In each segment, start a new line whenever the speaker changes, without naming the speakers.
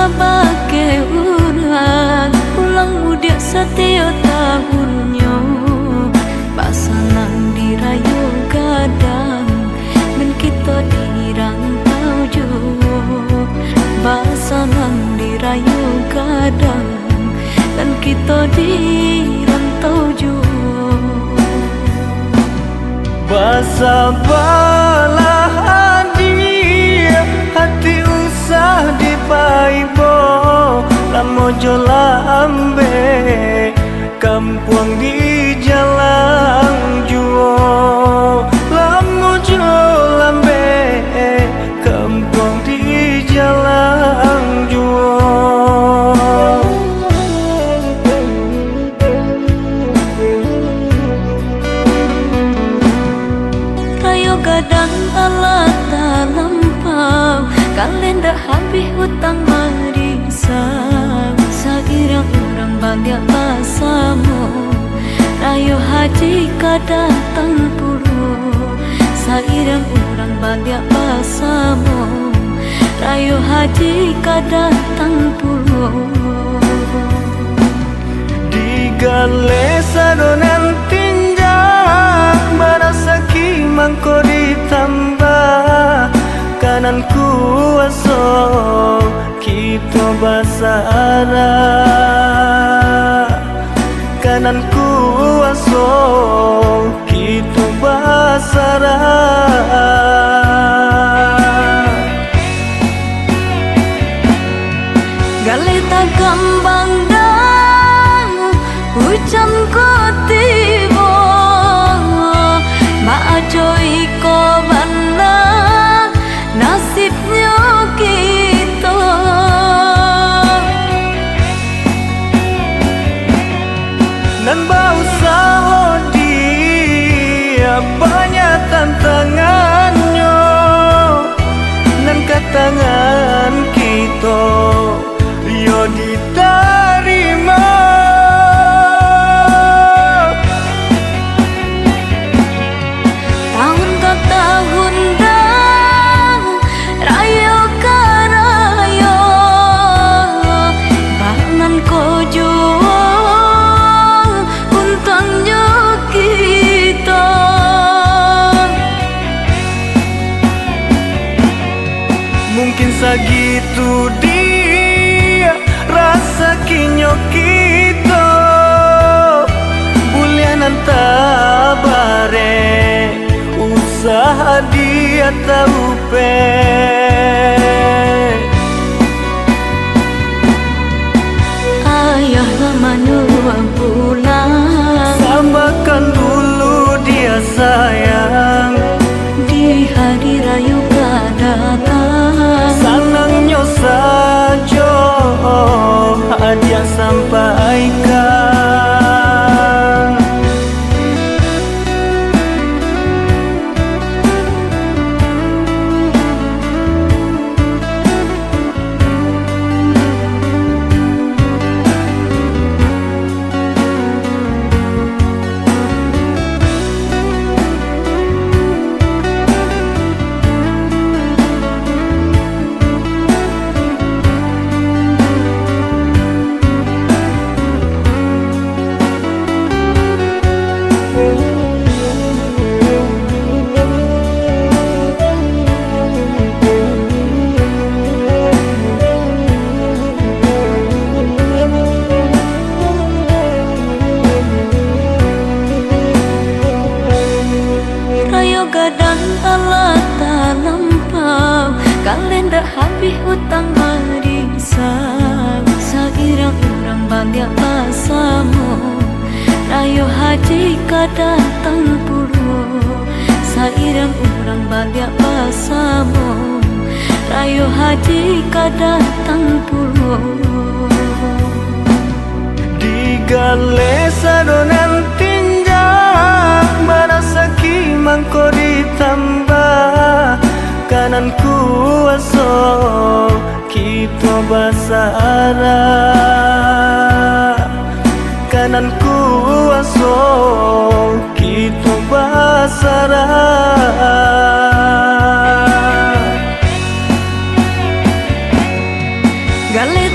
sebagai urang ulang muda setiap tahunnya pasangan dirayu kadang dan kita di rantau jo pasangan dirayu kadang dan kita di rantau jo
Basabalah dia hati usah dipaibo lamo jola ambe kampung di jalan juo lamo jola ambe kampung di jalan juo
gadang alat lampau kalenda habis hutang marisang sairang orang banyak pasamu rayo haji kadatang puluh sairang orang banyak pasamu rayo haji kadatang puluh
digale sadonan barasaki mangko ditambah kanan kuaso kita basara kanan kuaso kita basara
galeta gambang dang hujan kotibo Maajoi ko bana nasibnya kita
nan bau saho dia banyak tantangannya nan katangan kita yo diterima
tahun dah rayo karayo bangan kojo untangnya kita
mungkin segitu dia rasa kinyo kita bulianan tabare usaha dia tahu pe
ayah manua pulang
samakan dulu dia sayang
di hari rayu datang
senangnya saja hadiah sampaikan
gadang alat lampau kalenda habis hutang marisang sairang orang banyak pasamu rayo haji kadatang puluh sairang orang banyak pasamu rayo haji kadatang puluh
digale sadonan barasaki mangko ditambah kanan kuaso kita basara kanan kuaso kita basara
Gale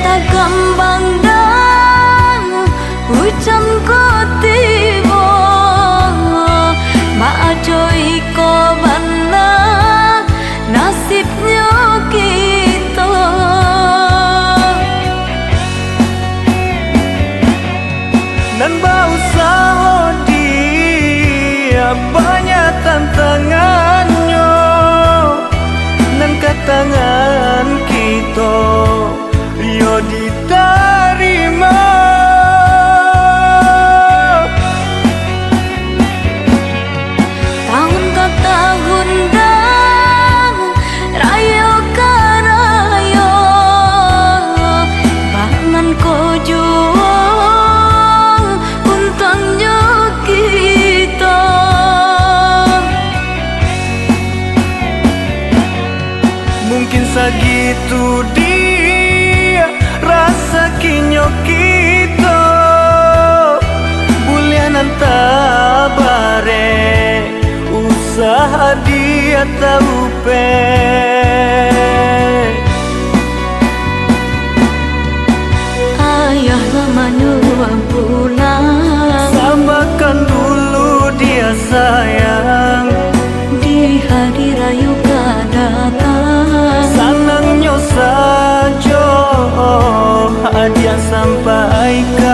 Mungkin segitu dia rasa kinyo kita bulianan tabare usaha dia tahu pe.
Ayah lama nua pulang,
Sabarkan dulu dia sayang,
di hari raya datang.
senangnya saja hadiah sampaikan.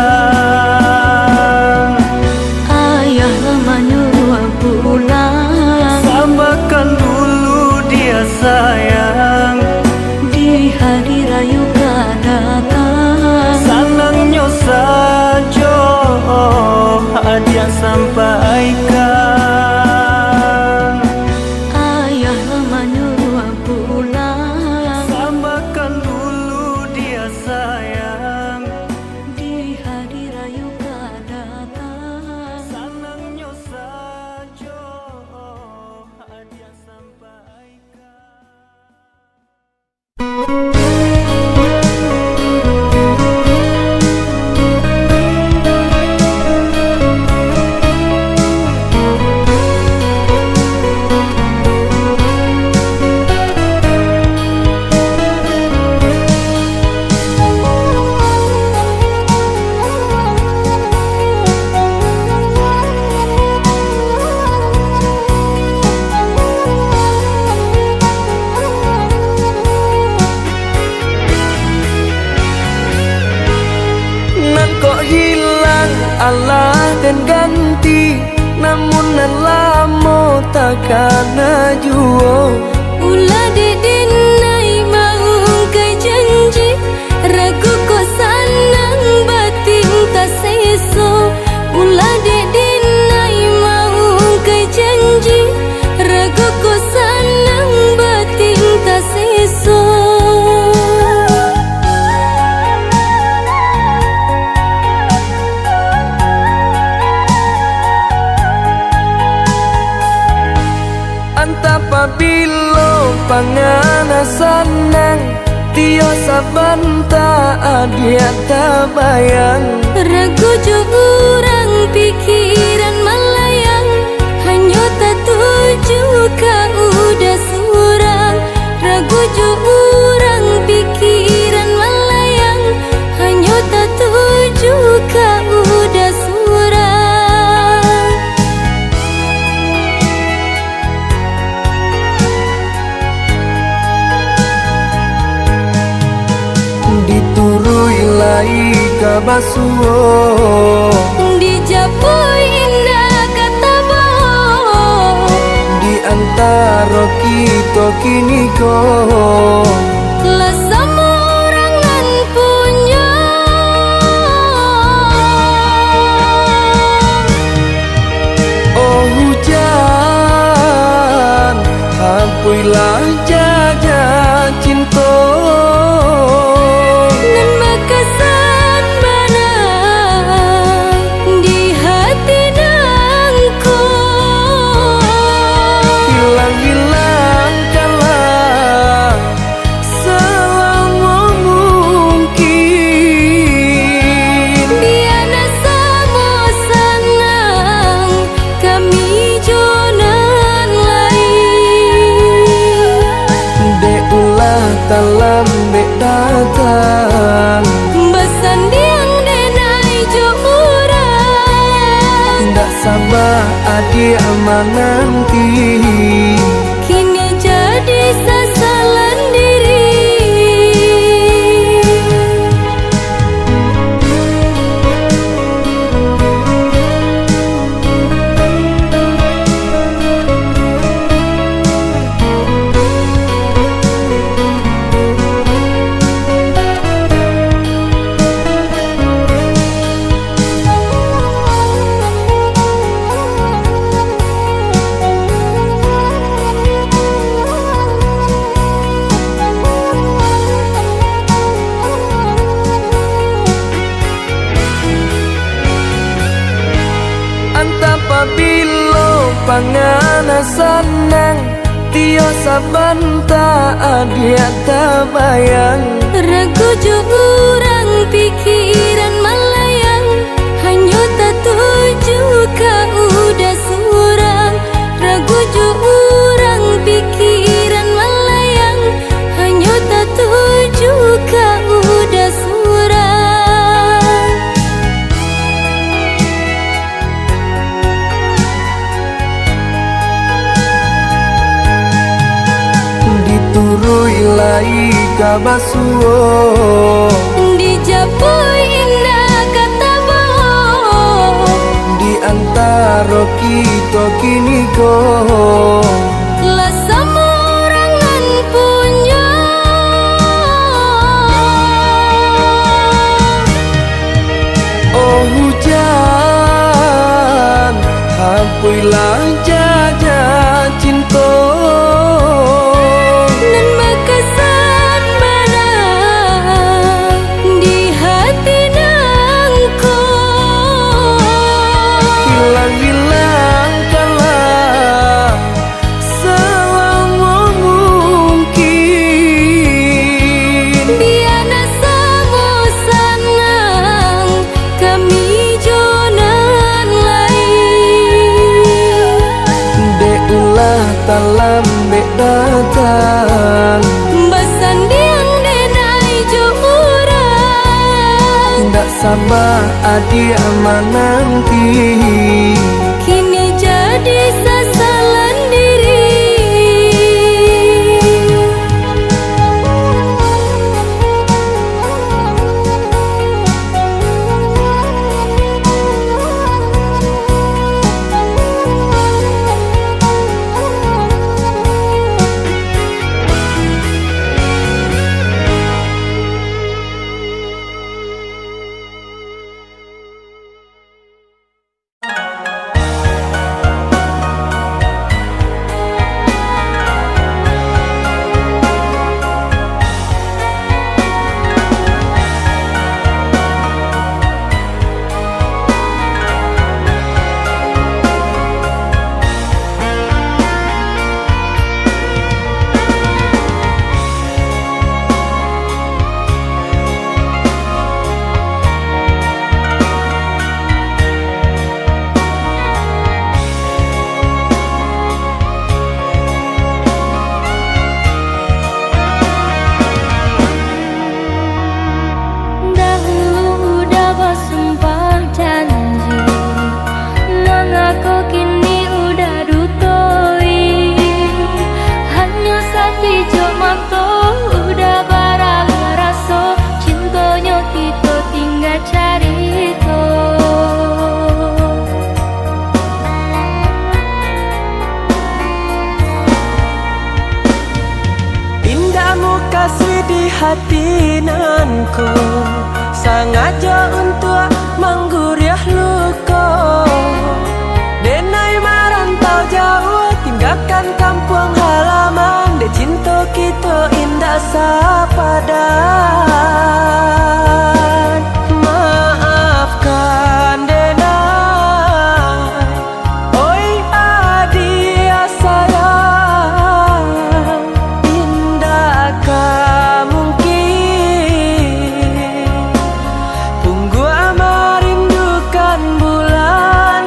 Ayah lama nua pulang,
Sabarkan dulu dia sayang,
di hari raya datang.
senangnya saja hadiah sampaikan.
Ayah lama nua pulang,
Sabarkan dulu dia sayang,
di hari raya datang.
senangnya saja hadiah sampaikan. Nan kok hilang Allah dan ganti, namun nan lama takkan juo.
Ulah dedinai mau kai janji, ragu ko sanang batin tak seso. Ulah dedinai mau kai janji, ragu ko sanang batin tak seso.
Apabila pangana sanang, tio sabanta adia tabayang.
Ragu jo urang pikiran melayang, hanya tak tuju ka udah surang. Ragu jo urang pikiran melayang, hanya tak tuju ka udah surang.
Diturui lai kabasuo,
Dijapui indah kata bohong,
di antara kita kini kau.
lah semua orangan punya.
Oh hujan, hampuilah jaga cinta.
Nan bekasan banai di hati nangku.
Hilang-hilangkanlah selama mungkin.
Biana sama senang kami jonan lain.
Dek ulah dalam dek datang,
Besandiang denai jo urang,
tak sabar adik menanti.
kini jadi sasalan diri.
Yo saban tak dia tak bayang,
ragu jo urang pikiran melayang, hanya tak tuju ka udah surang. Ragu jo urang pikiran melayang, hanya tak tuju ka udah surang.
diturui lai kabasuo,
Dijapui indah kata bohong,
di antara kita kini ko.
lah semurangan punya.
Oh hujan, hampuilah jajah cinta.
Dan berkesan barang di hati nangko.
Hilang-hilangkanlah selama mungkin.
Biana samo sanang kami jonan lain.
Dek ulah talam bek datang,
Besandiang denai jo urang,
ndak sabar adik menanti.
kini jadi sasalan diri. Dahulu udah bersumpah janji, mengaku kini udah dutoi. Hanya satu jok mata udah barang raso, cintanya kita tinggal carito.
Indahmu kasih di hati nanku, sengaja untuk mengguriah luka. Denai merantau jauh, tinggalkan kampung halaman. De cinta kita indah sepadan. Maafkan Denai, oi adia sayang. Indakkah mungkin tunggu merindukan bulan?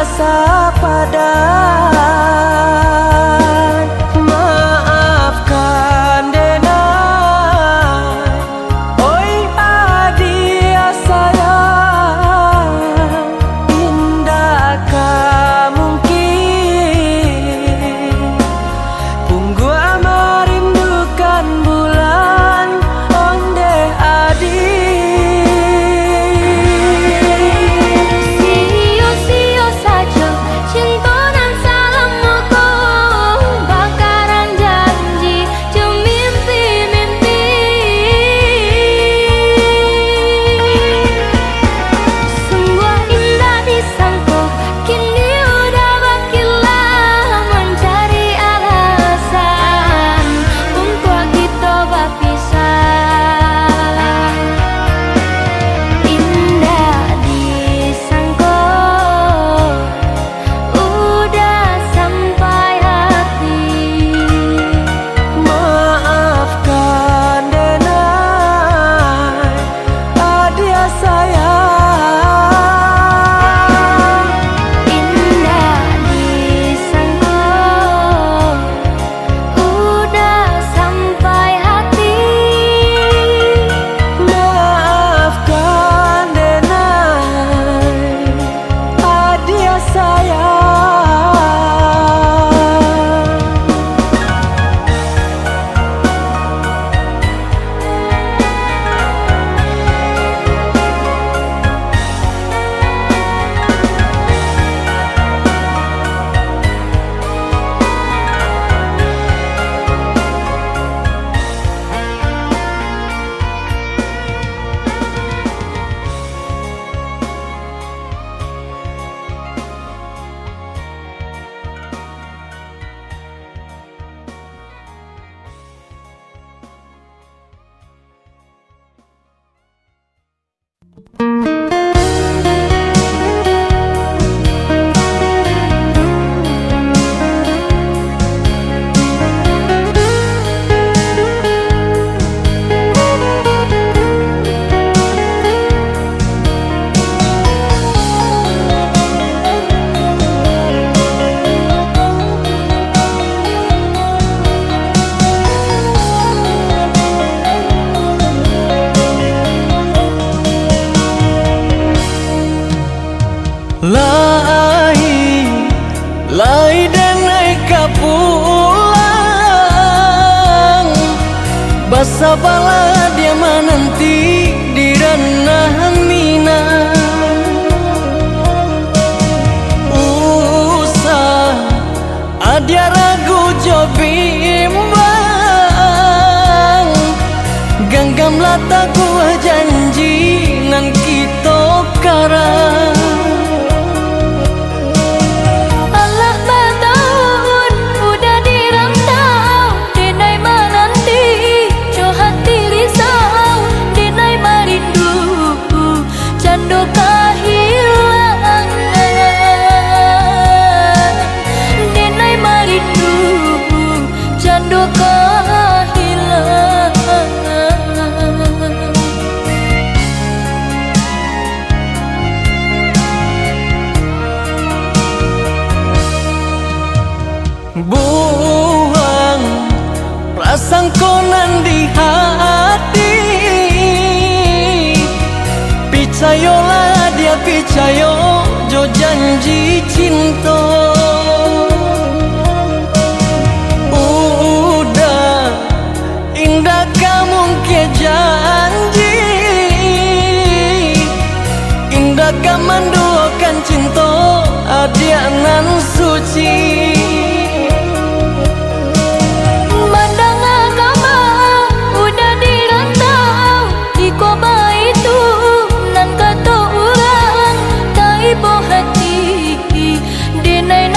rasa padan. Maafkan denai, oi adia sayang, indakkah mungkin punggu merindukan bulan onde adi.
Sio-sio saja cinta dan salamku, bakaran janji cuma mimpi-mimpi. Sungguh indah disangka, kini udah bakilah mencari alasan untuk kita berpisah. Indah disangka, udah sampai hati.
Maafkan denai, adia sayang.
Indah disangka, udah sampai hati.
Maafkan denai, adia sayang. Lai denai kapulang, basa bala dia menanti di ranah mina. Usah adia ragu jo bimbang, ganggamlah taguh janji nan kita karang.
Allah bertahun udah dirantau, denai menanti, jo hati risau, denai merindu, candu kehilangan. Denai merindu, candu kehilangan.
Buang prasangkonan di hati, picayolah dia picayo jo janji cinta. Udah indah kamu ke janji, indah kamandukan cinta adia nan suci.
Mandang agama udah dirantau, di koma itu nan kata orang, tak ibu hati, denai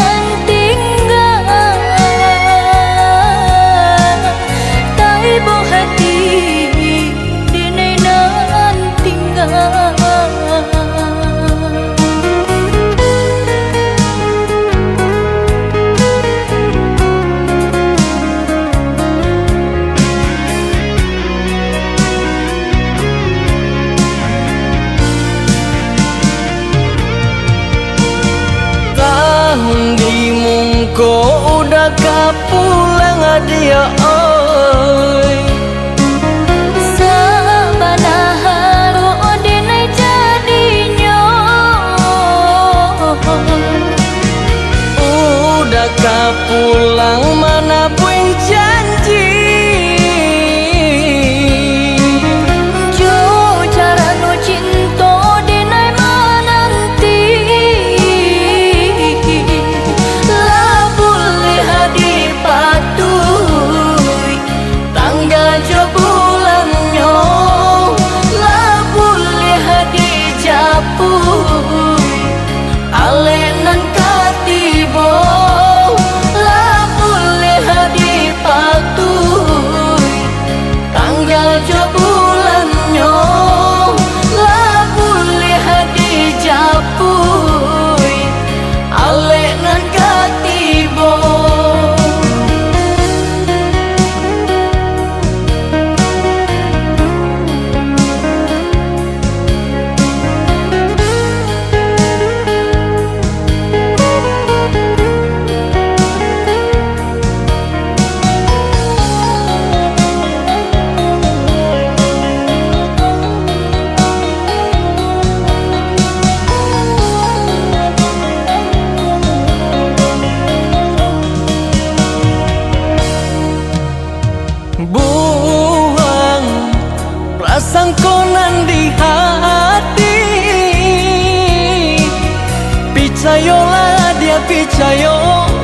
percaya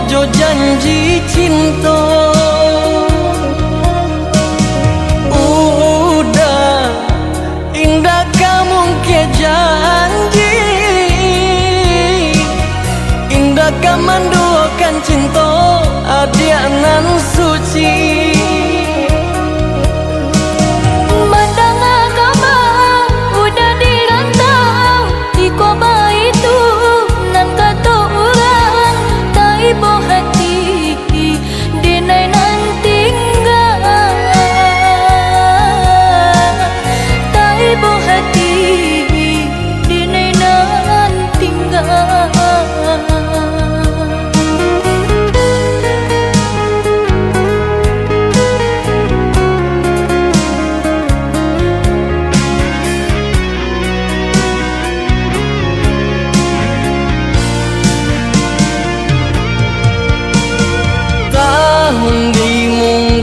jo janji cinta. Udah indah kamu ke janji, indah kamu menduakan cinta adia nan suci.
Mandang agama udah dirantau di koma itu nan kata orang tak ibu hati dinai nan tinggal, tak ibu hati dinai nan tinggal.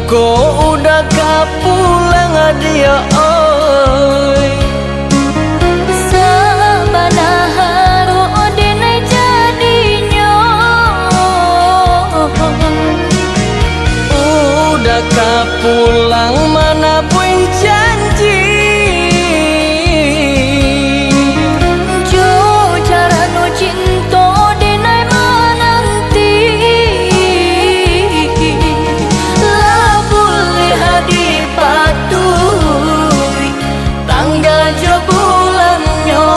Kau udah kapulang dia oi.
Sabana haru dinai jadinya.
Udah kapulang mana buih janji.
Jo cara nu cinta dinai menanti. Dipatuhi tanggal jo bulannya,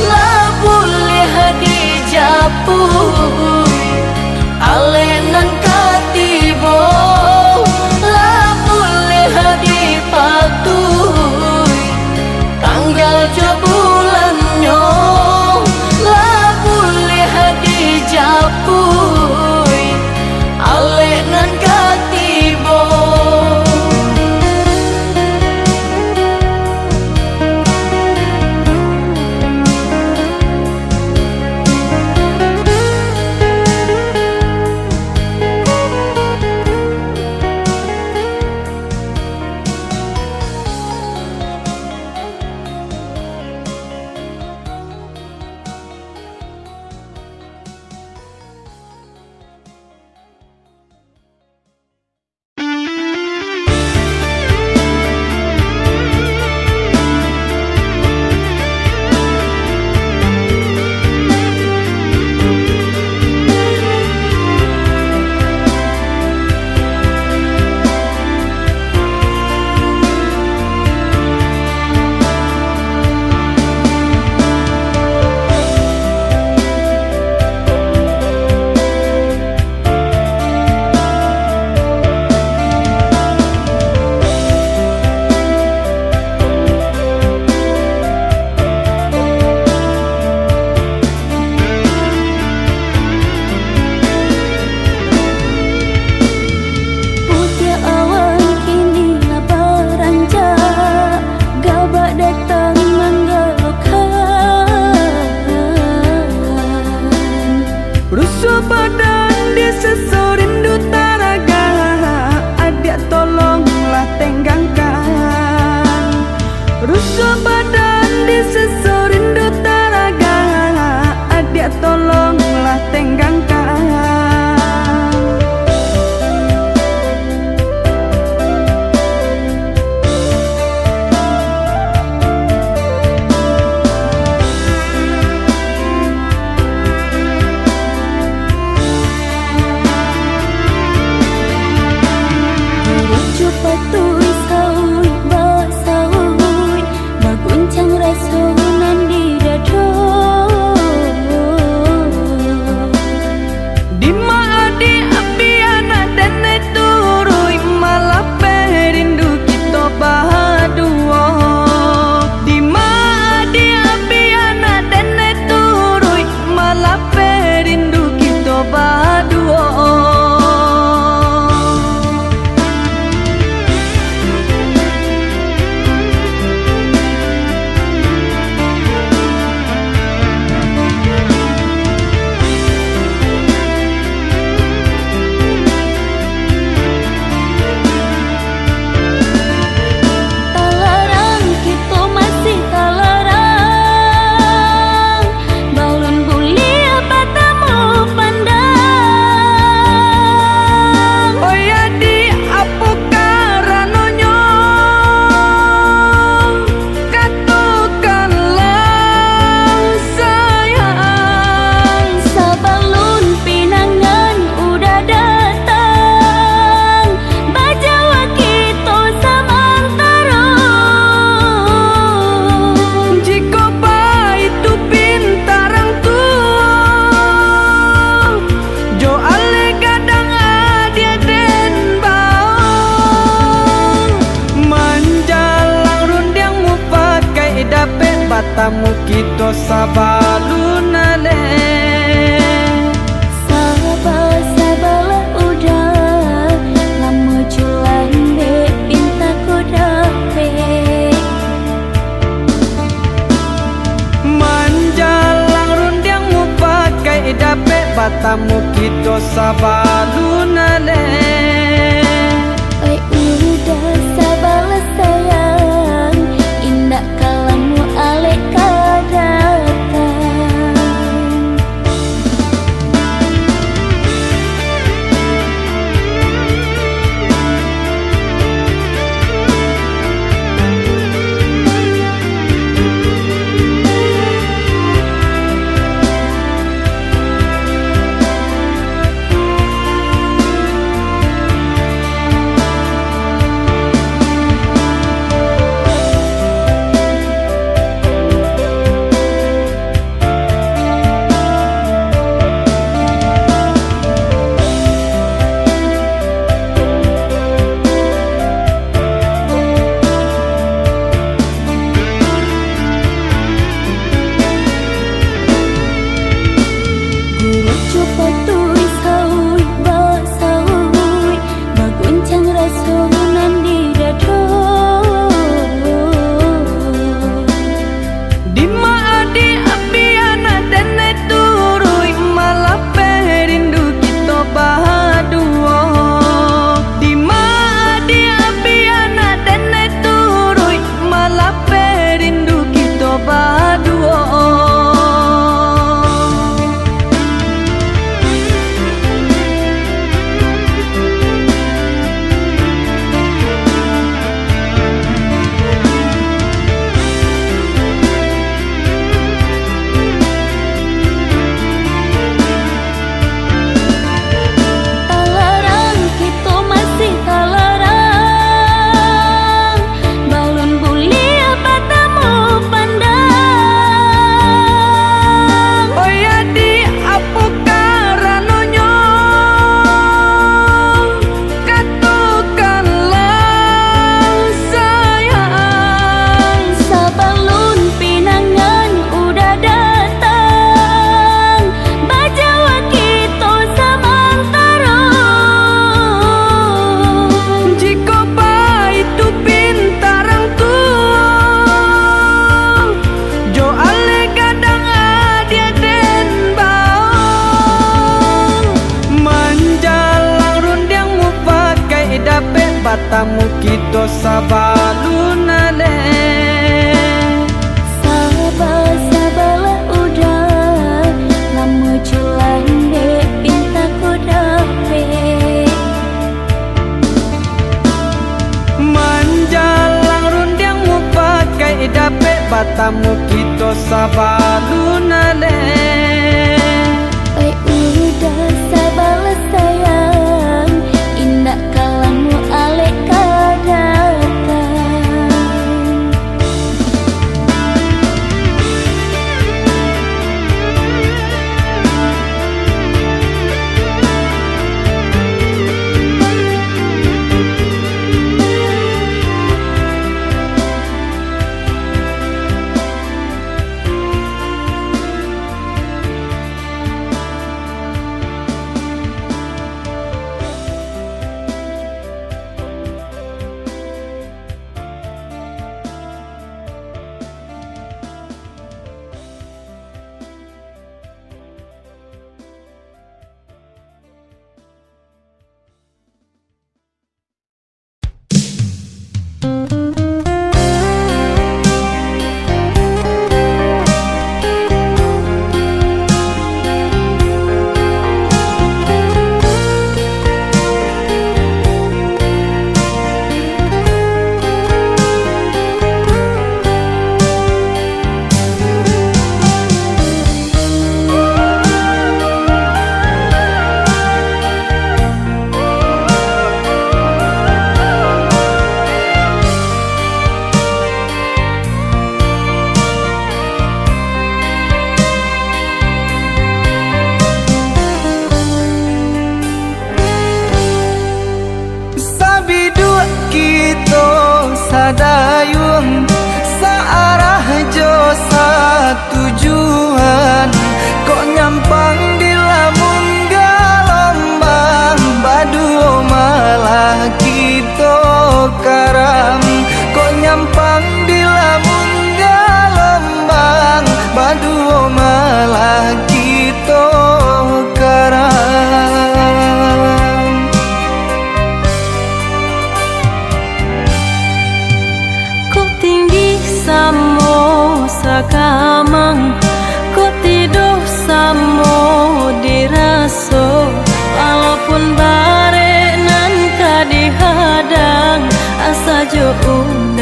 lah boleh dijapui alenan katibo, lah boleh dipatuhi tanggal jo bulannya, lah boleh dijapui alenan katibo.
sabalunale.
Oi udah sabarlah sayang, indah kalamu alek kadatan.
Batamu kito sabalunale.
Sabarlah udah, lama culan dek pinta ko dapet.
Manjalang rundiangmu pakai dapet, batamu kito sabalunale.
Oi udah sabarlah sayang, indah kalamu alek kadatan.
Dayung searah jo satujuan, kok nyampang di lamun galombang, baduo malah kita karam. Kok nyampang di lamun galombang, baduo malah kita karam.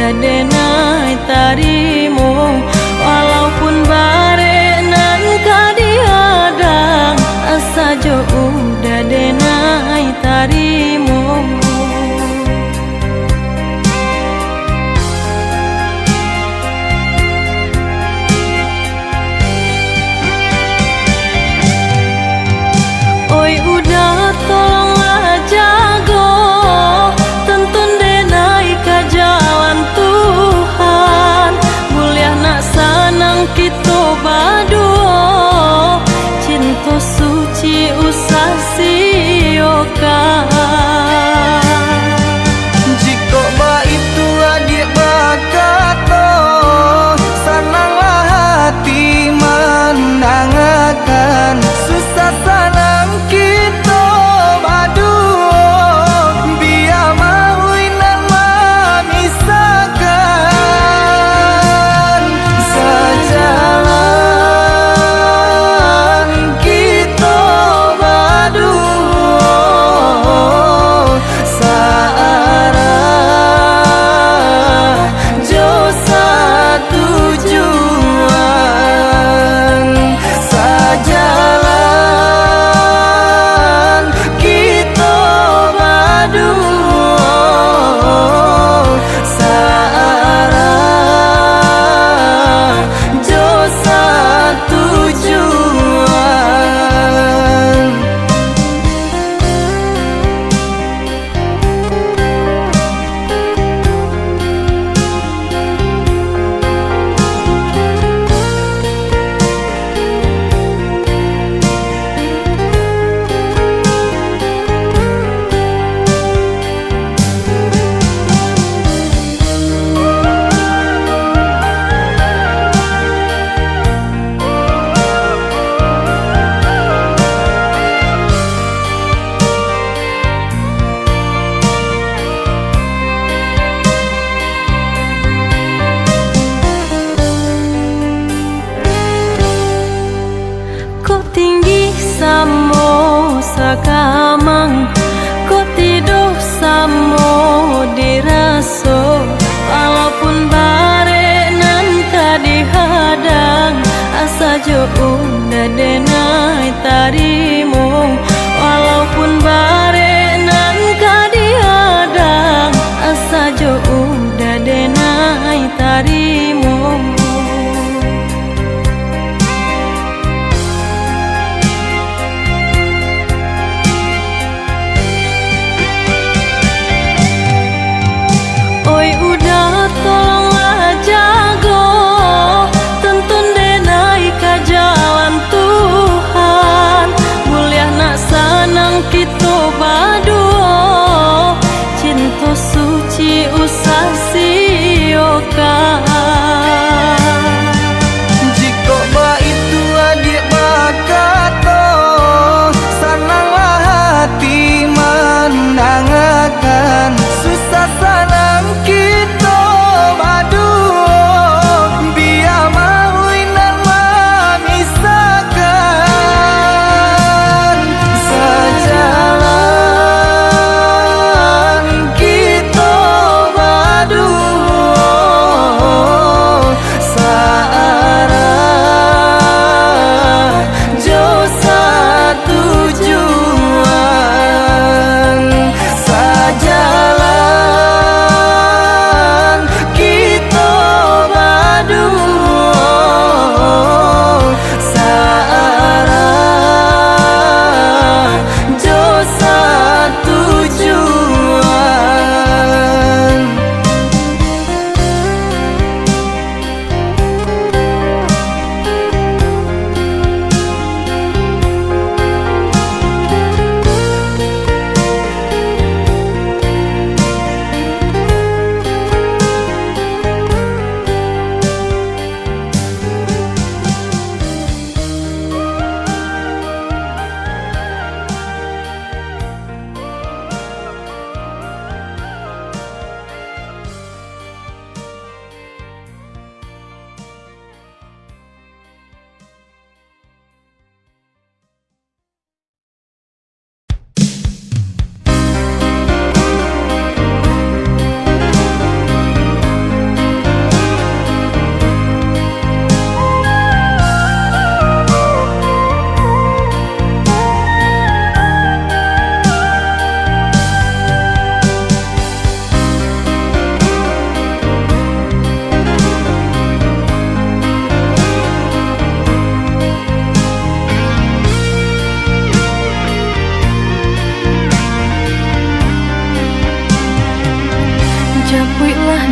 dadenai tarimu, walaupun bare nan kadihadang asa jo dadenai tarimu. Oi udah tolonglah jago, tuntun denai ke jalan Tuhan, mulia nak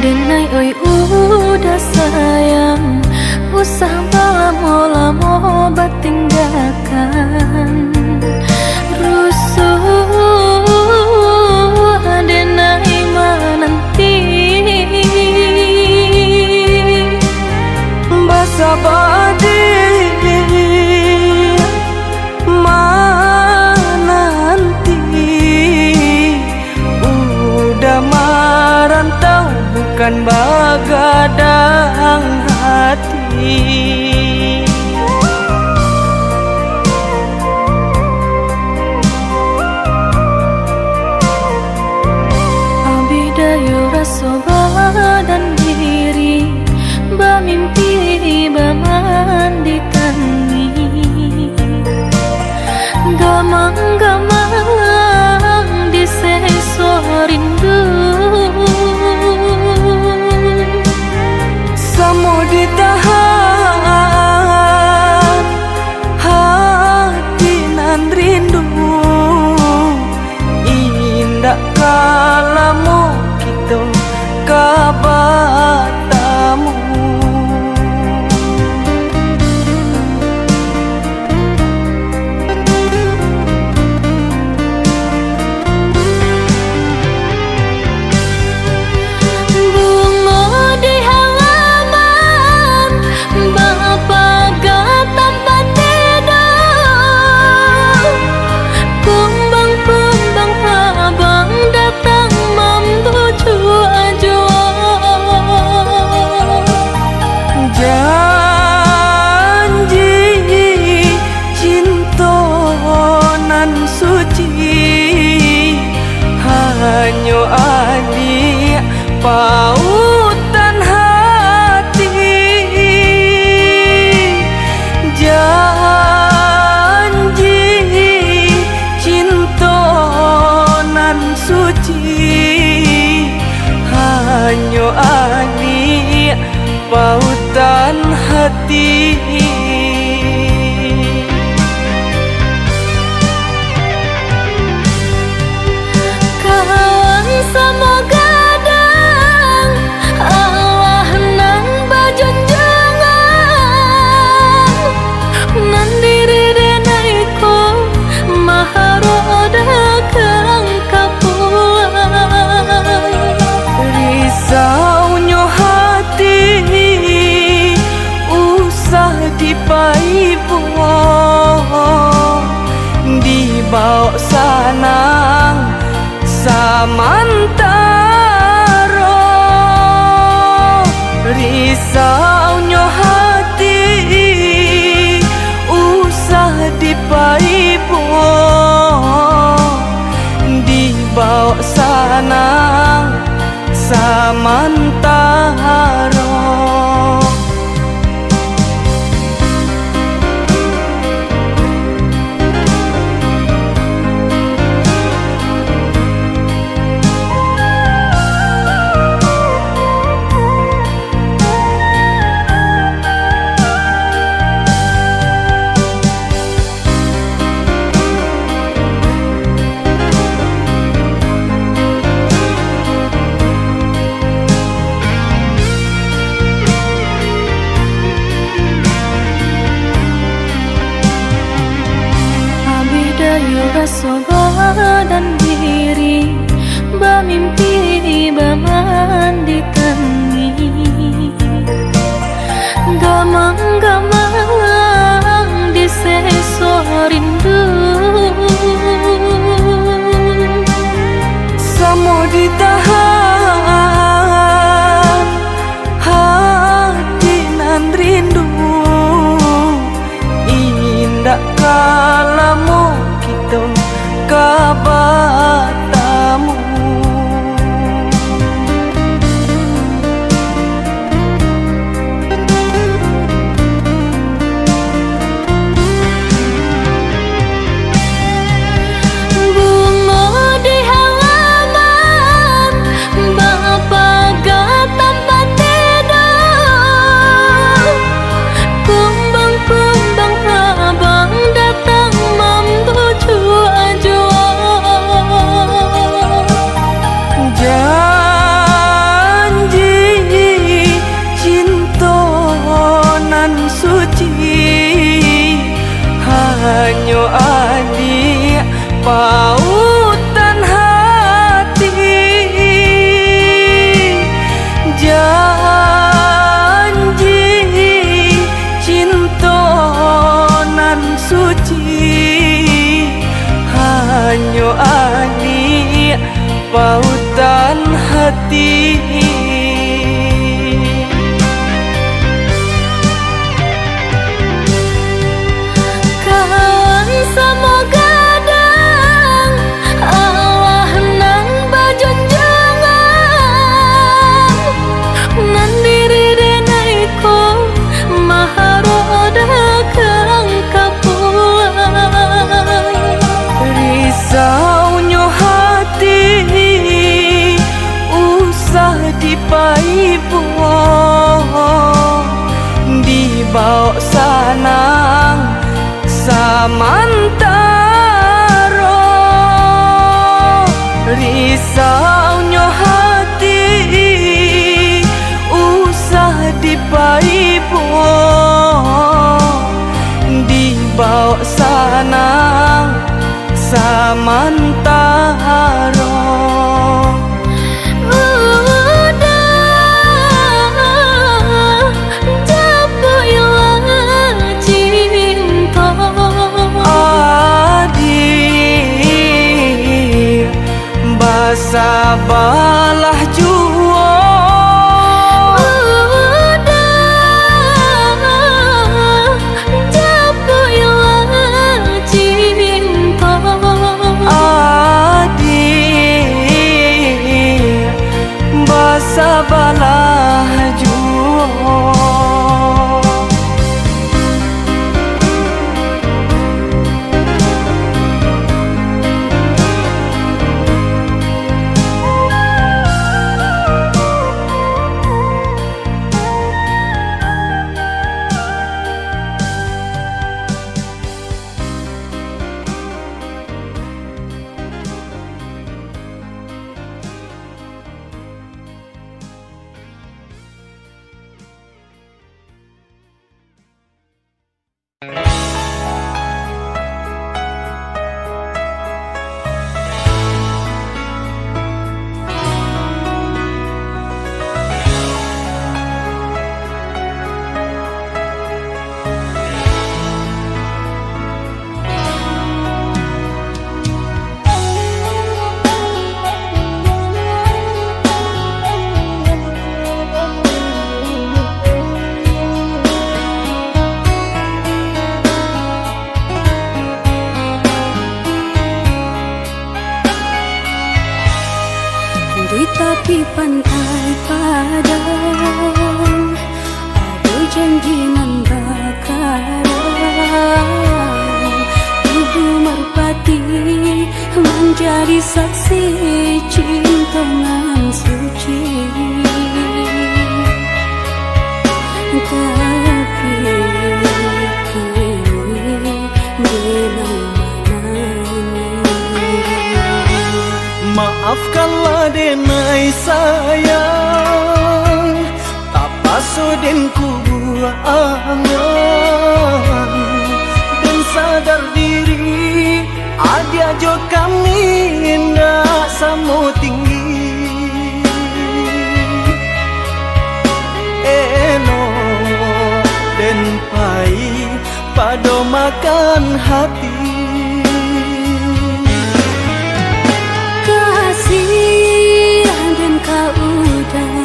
Denai oi udah sayang, usah lama-lama tinggalkan rusuh. Denai menanti
basa badi menanti, udah merantau bukan bagadang hati.
Abidayo rasa badan diri, bamimpi bamandi tangi, gamang-gamang di seso rindu.
Samo ditahan hati nan rindu, indah kalamu kita kabatamu. Hanyo adik pautan hati, janji cinta nan suci. Hanyo adik pautan hati.
Semoga dang Allah nan bajunjangan, nan diri denai ko maharoda kang kapulang.
Risaunya hati usah dipaipo, dibawa sanang samantaro. Risaunya hati usah dipaipo, dibawa sanang samantaro.
Rasa badan diri, bamimpi bamandi tangi, gamang-gamang di seso rindu.
Samo ditahan hati nan rindu, indah kalamu kita kabatamu.
Kumbang-kumbang abang datang
pautan hati.
Kawan semoga dang Allah nang bajunjangan nan diri denai ko maharoda kang kapuan.
Risaunya hati usah dipaipo, dibawa sanang samantaro. Risaunya hati usah dipaipo, dibawa sanang samantaro. Sabalah jua
udah japu ilang cinta
adik basabalah jua.
di tepi pantai padang ada janji nan bakaran. Ibu merpati menjadi saksi cinta nan suci. Tapi kini di mana ini?
Maafkanlah denai sayang, tak pasuden ku buangan. Dan sadar diri ada jo kami ndak samo tinggi. Eno dan pai pado makan hati.
Dan kau udah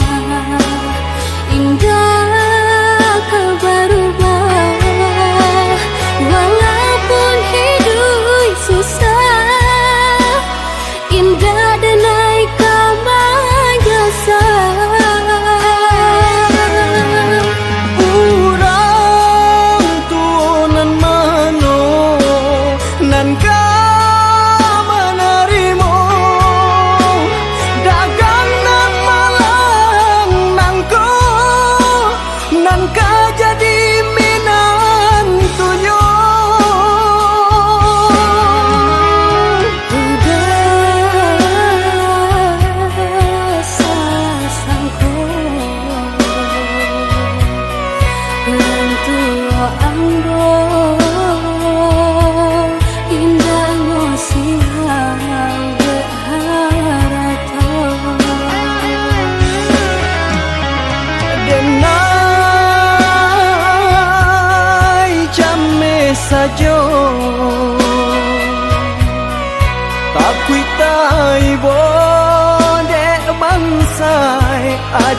indah kau berubah. Walaupun hidup susah, indah dan naik kau jasa.
Urang tunan mano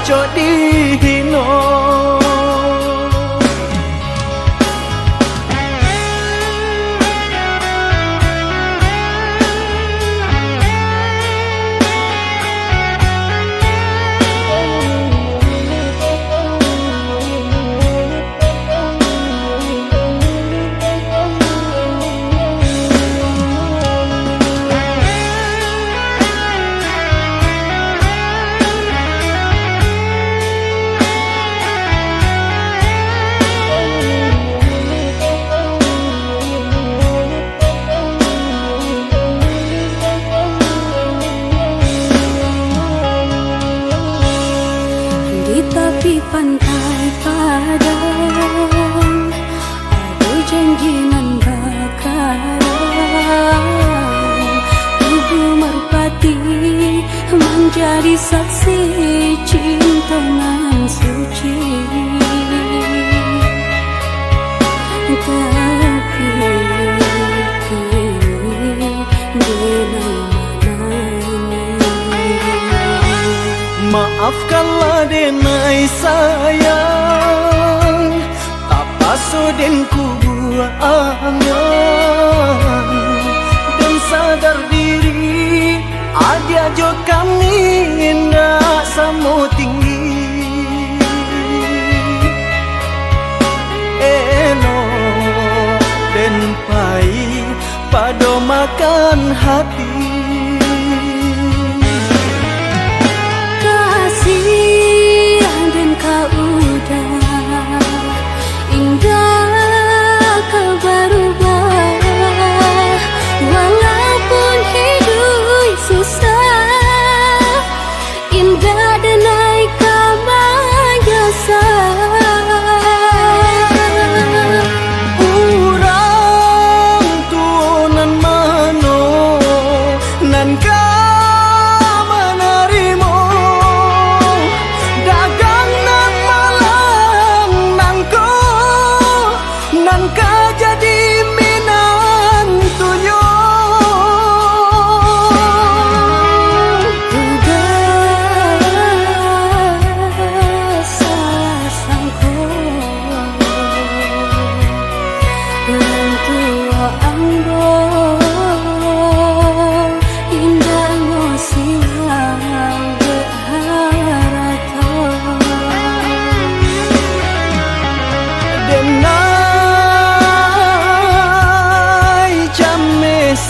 aco dihino.
Di tepi pantai padang ada janji nan bakaran. Tubuh merpati menjadi saksi cinta nan suci. Tapi kini denai
Maafkanlah denai sayang, tak pasuden ku buang dan sadar diri ada jo kami nak samo tinggi. Eno dan pai pado makan hati.
Dan kau udah indah, kau berubah. Walaupun hidup susah, indah denai kamanyasa.
Urang tunan mano nan ka menerimo. Nangka jadi minantunya.
Udah sasangko Lantua anggo indah ngosilang berharato.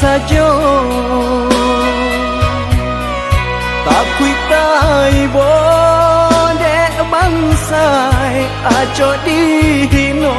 Sajo tak kuitai bode bangsai aco dihino.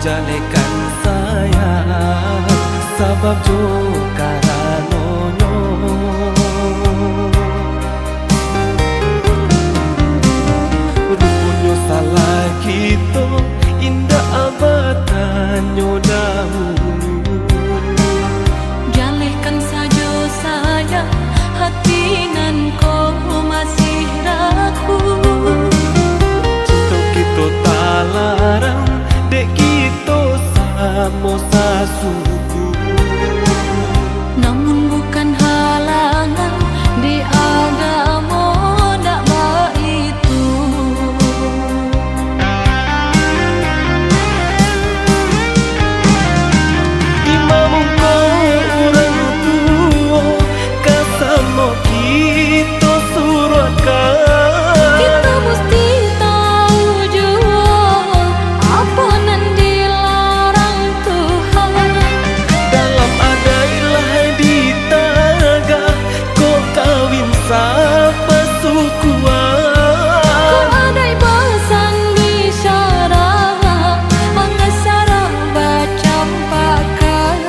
jalekan sayang sabab jo karanonyo rupunyo salah kita indah abatanyo dahulu
Jalihkan saja sayang hati nan kau masih ragu
cinta kita tak larang dek kita sama sasuku
namun bukan halangan di agama dakwah itu
imam orang tua kasamo kita surahkan
kita mesti tahu jua apa nan dilarang Tuhan
dalam adailah ditaga kau kawin siapa sukuan
kau adai pesan bisyara mengesara bacampakan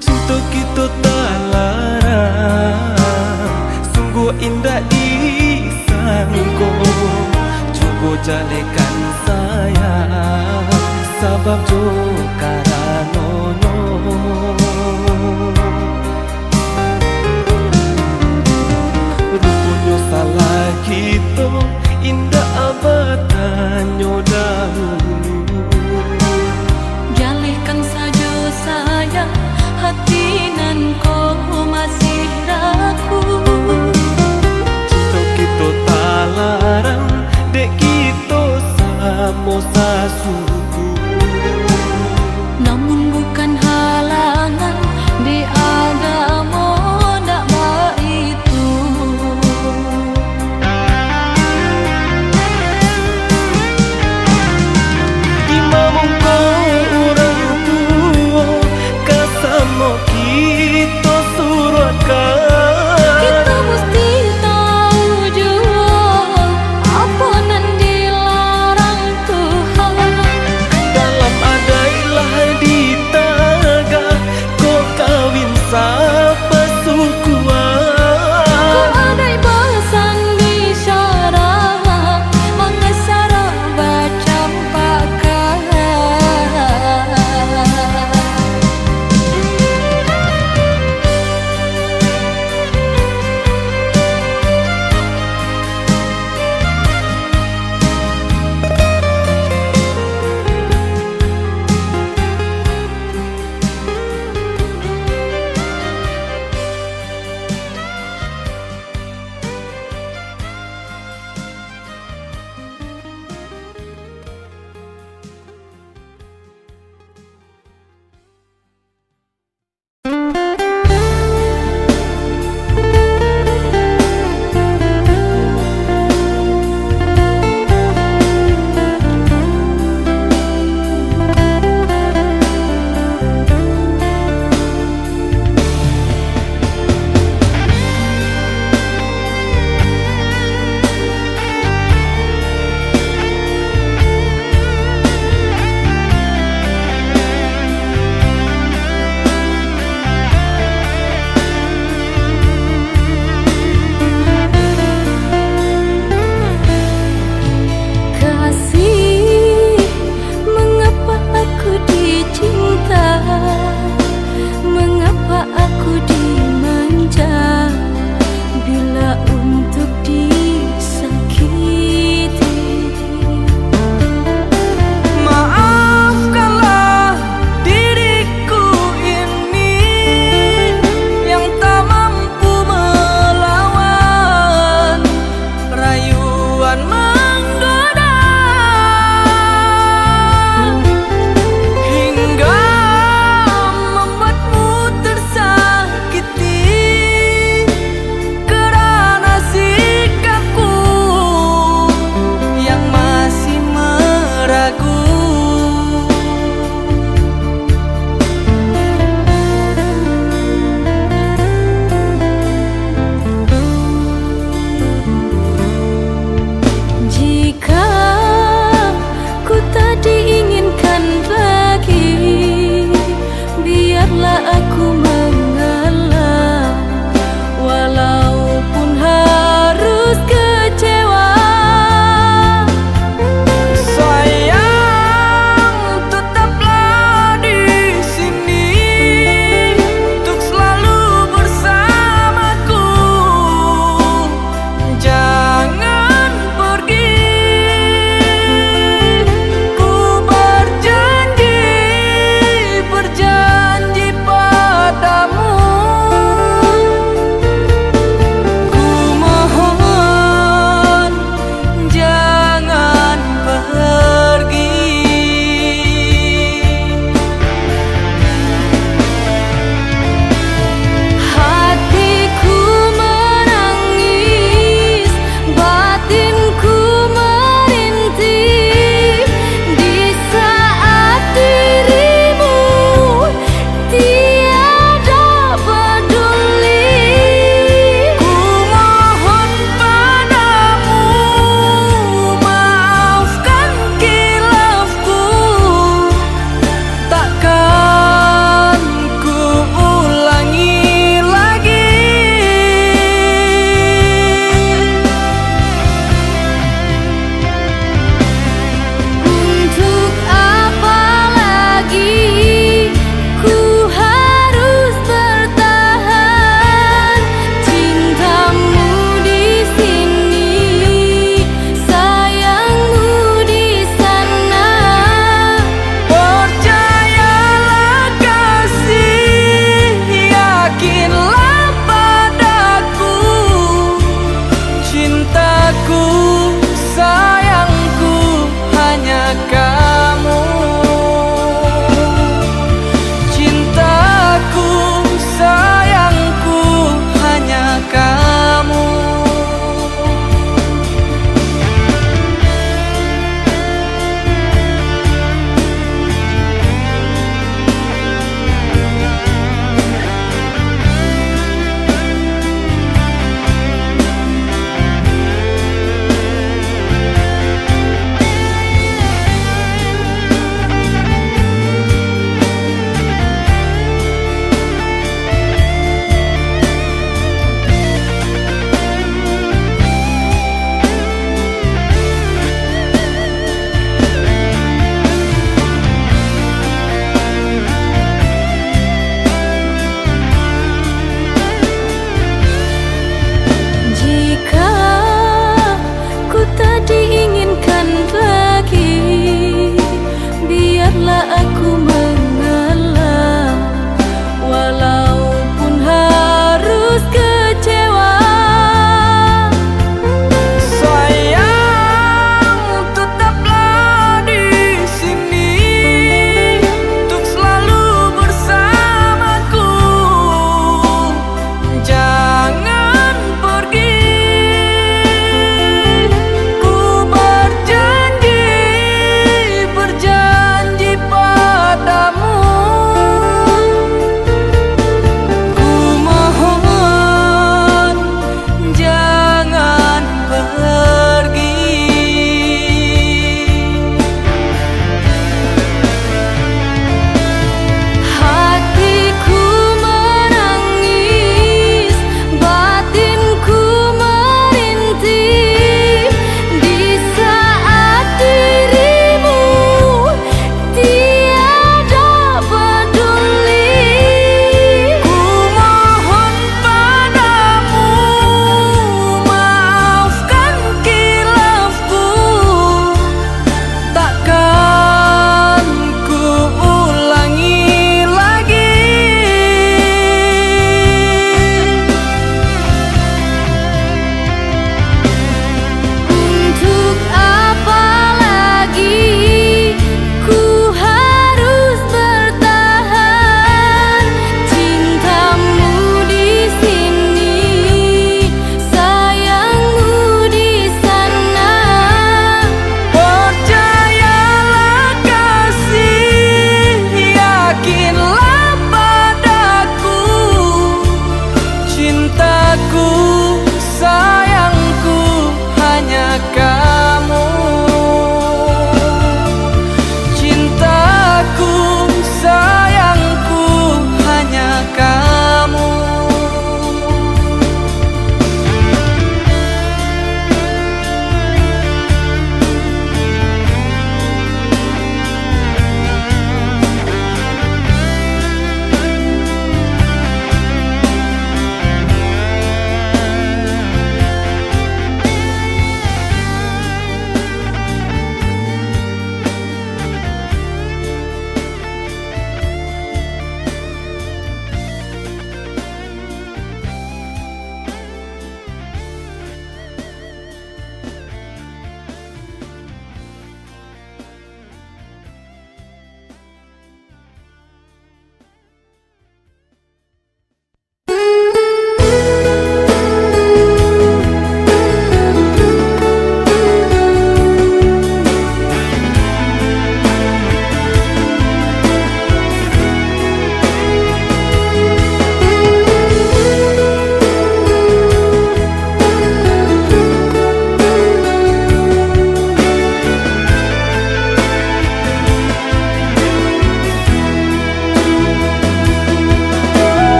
cinta kita tak larang sungguh indah disangko cuba jalekan sayang sabab jo karanonyo rupunyo salah kita indah abatanyo dahulu
Jalihkan saja sayang hati nan kau masih ragu
cinta kita tak larang dek kita sama sasuku